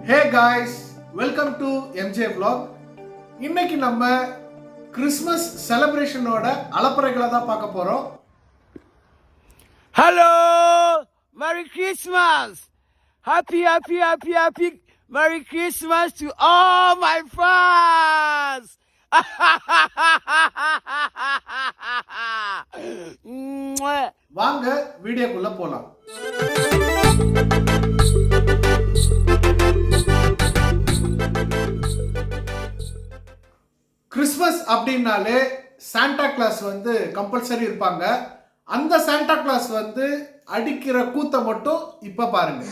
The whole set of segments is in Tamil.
Hey guys, welcome to MJ vlog. இன்னைக்கு நம்ம கிறிஸ்மஸ் செலிப்ரேஷனோட அலப்பறைகளை தான் பார்க்க போறோம். Hello, Merry Christmas, happy Merry Christmas to all my fans. வாங்க வீடியோக்குள்ள போலாம். கிறிஸ்மஸ் அப்படின்னாலே சாண்டா கிளாஸ் வந்து கம்பல்சரி இருப்பாங்க. அந்த சாண்டா கிளாஸ் வந்து அடிக்கிற கூத்த மட்டும் இப்ப பாருங்க.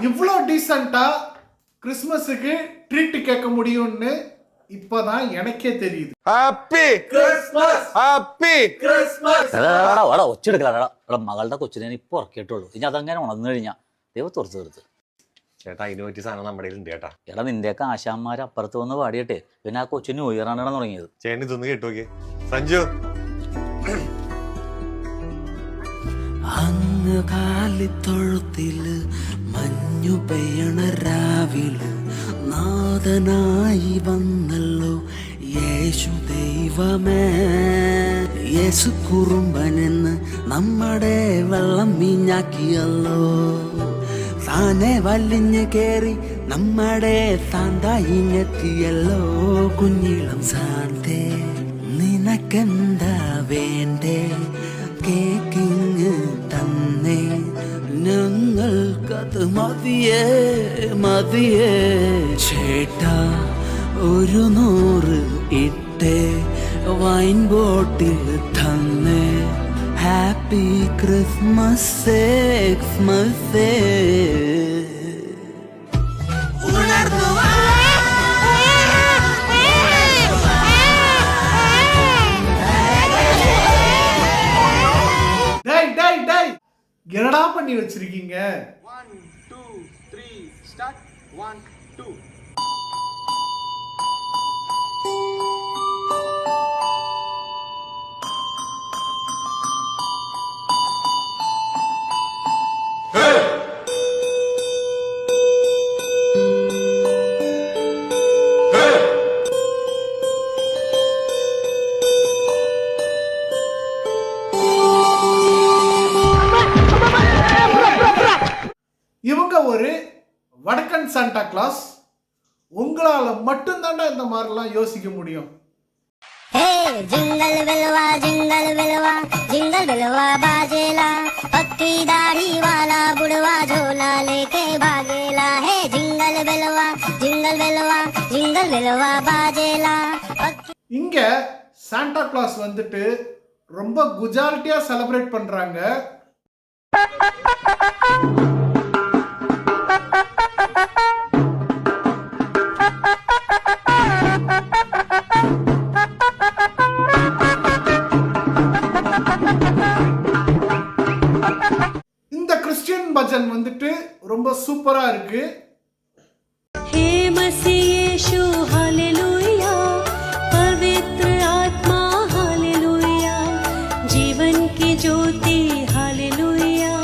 இவ்வளோ டீசெண்டா கிறிஸ்மஸுக்கு ட்ரீட் கேட்க முடியும்னு இப்பதான் எனக்கே தெரியுது. Happy Christmas happy Christmas. എടാ ഒച്ചെടുക്കലാടാ. എടാ മകളുടെ കൊച്ചിനെ ഞാൻ ഇപ്പൊ ഉറക്കിയിട്ടുള്ളൂ. ഇനി അതങ്ങനെ ഉണർന്നു കഴിഞ്ഞാൽ ദൈവത്തോർത്ത് തീർത്ത് ചേട്ടാ അതിന് പറ്റിയ സാധനം നമ്മുടെ ഉണ്ട് ചേട്ടാ. എടാ നിന്റെയൊക്കെ ആശാന്മാർ അപ്പുറത്ത് വന്ന് പാടിയട്ടെ പിന്നെ ആ കൊച്ചിന് ഉയരാനാണ് തുടങ്ങിയത്. ചേട്ടൻ ഇതൊന്ന് കേട്ടോക്കെ സഞ്ജു. അങ്ങ് കാലിത്തൊഴുത്തില് മഞ്ഞു പെയ്യണ രാവില് നാഥനായി വന്നല്ലോ യേശു ദൈവമേ. യേശു കുറുമ്പനെന്ന് നമ്മുടെ വെള്ളം മീഞ്ഞാക്കിയല്ലോ. താനെ വലിഞ്ഞ് കേറി നമ്മുടെ സാന്തായിങ്ങെത്തിയല്ലോ. കുഞ്ഞിളം സാന്തേ നിനക്കെന്താ വേണ്ടേ? കേക്കിങ് തന്നെ ഞങ്ങൾക്കത് മതിയേ മതിയേ. ചേട്ടാ 100 ഇട്ടേ വൈൻ ബോട്ടിൽ തന്നെ. Happy Christmas Christmas. என்னடா பண்ணி வச்சிருக்கீங்க? 1 2 3 ஸ்டார்ட் 1 2. இவங்க ஒரு வடக்கன் சாண்டா கிளாஸ். உங்களால மட்டும்தான்டா இந்த மாதிரிலாம் யோசிக்க முடியும். जिंगल बिलवा जिंगल बिलवा बाजेला. पक्की दाढ़ी वाला बुढ़वा झोला लेके भागेला. हे जिंगल बिलवा जिंगल बिलवा बाजेला. இங்க சாண்டா கிளாஸ் வந்துட்டு ரொம்ப குஜால்ட்டியா செலிப்ரேட் பண்றாங்க. இந்த கிறிஸ்டியன் பஜன் வந்துட்டு ரொம்ப சூப்பரா இருக்கு. हे मसीह यीशु हालेलुया. पवित्र आत्मा हालेलुया. जीवन की ज्योति हालेलुया.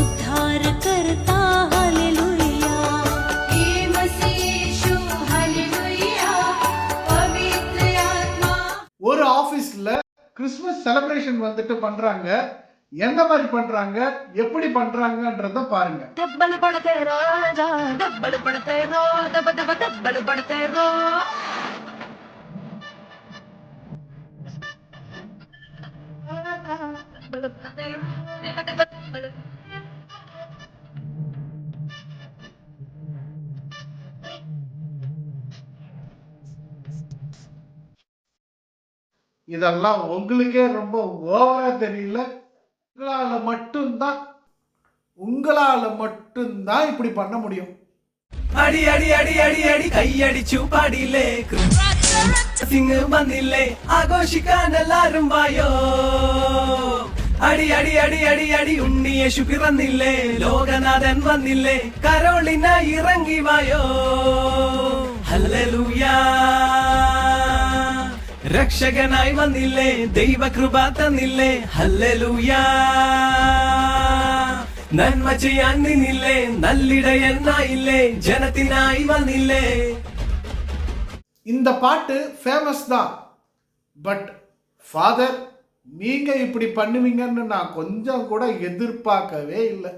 उद्धार करता हालेलुया. हे मसीह यीशु हालेलुया. पवित्र आत्मा. ஒரு ஆபீஸ்ல கிறிஸ்மஸ் செலிப்ரேஷன் வந்துட்டு பண்றாங்க. எந்த மாதிரி பண்றாங்க, எப்படி பண்றாங்கன்றத பாருங்க. डब्बल पड़ते राजा डब्बल पड़ते रो दब दब डब्बल पड़ते रो. இதெல்லாம் உங்களுக்கே ரொம்ப ஓவரா தெரியல? உங்களால மட்டும்தான் இப்படி பண்ண முடியும். அடி அடி அடி അടി അടി കൈയടിച്ചു പാടിയില്ലേ സിംഗ് വന്നില്ലേ ആഘോഷിക്കാൻ എല്ലാരും വായോ അടി അടി അടി അടി അടി ഉണ്ണിയേശു പിറന്നില്ലേ ലോകനാഥൻ വന്നില്ലേ കരോളിന ഇറങ്ങി വായോ ഹല്ലേലൂയ രക്ഷകനായി വന്നില്ലേ ദൈവകൃപ തന്നില്ലേ ഹല്ലേലൂയ നന്മ ചെയ്യാൻ നിന്നില്ലേ നല്ലിടയനായില്ലേ ജനത്തിനായി വന്നില്ലേ. இந்த பாட்டு ஃபேமஸ் தான். பட் ஃபாதர், நீங்க இப்படி பண்ணுவீங்கன்னு நான் கொஞ்சம் கூட எதிர்பார்க்கவே இல்லை.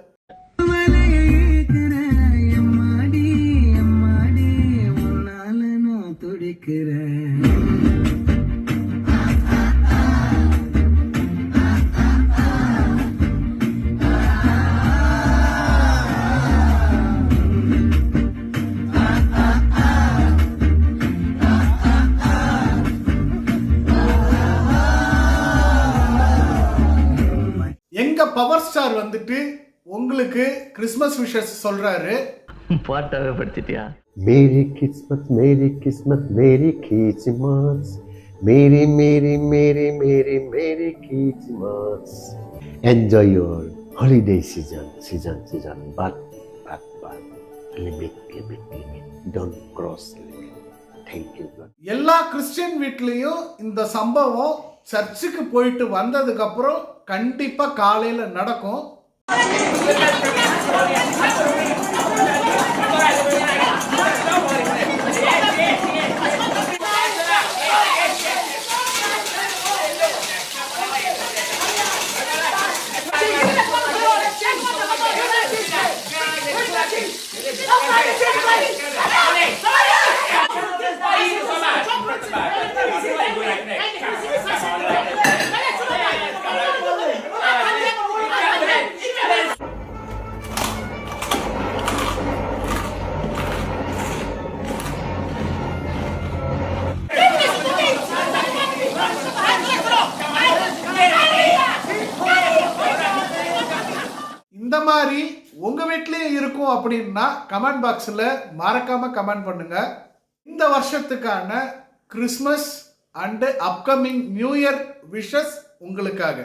எங்க பவர் ஸ்டார் வந்துட்டு உங்களுக்கு கிறிஸ்மஸ் விஷஸ் சொல்றாரு. பாட்டாவே படிச்சிட்டியா? मेरी किस्मत मेरी किस्मत मेरी किस्मत मेरी मेरी मेरी मेरी मेरी किस्मत. Enjoy your holiday season, but limit. Don't cross limit. Thank you God. எல்லா கிறிஸ்டியன் வீட்லயும் இந்த சம்பவம் சர்ச்சுக்கு போயிட்டு வந்ததுக்கு அப்புறம் கண்டிப்பா காலையில நடக்கும். இந்த மாதிரி உங்க வீட்லயும் இருக்கும் அப்படின்னா கமெண்ட் பாக்ஸ்ல மறக்காம கமெண்ட் பண்ணுங்க. இந்த வருஷத்துக்கான Christmas and upcoming new year wishes உங்களுக்காக.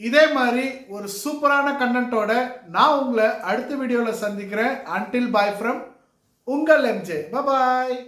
இதே மாதிரி ஒரு சூப்பரான கண்டென்ட்டோட நான் உங்களை அடுத்த வீடியோவில் சந்திக்கிறேன். அன்டில் பாய் ஃப்ரம் உங்கள் எம்ஜே. பாய்.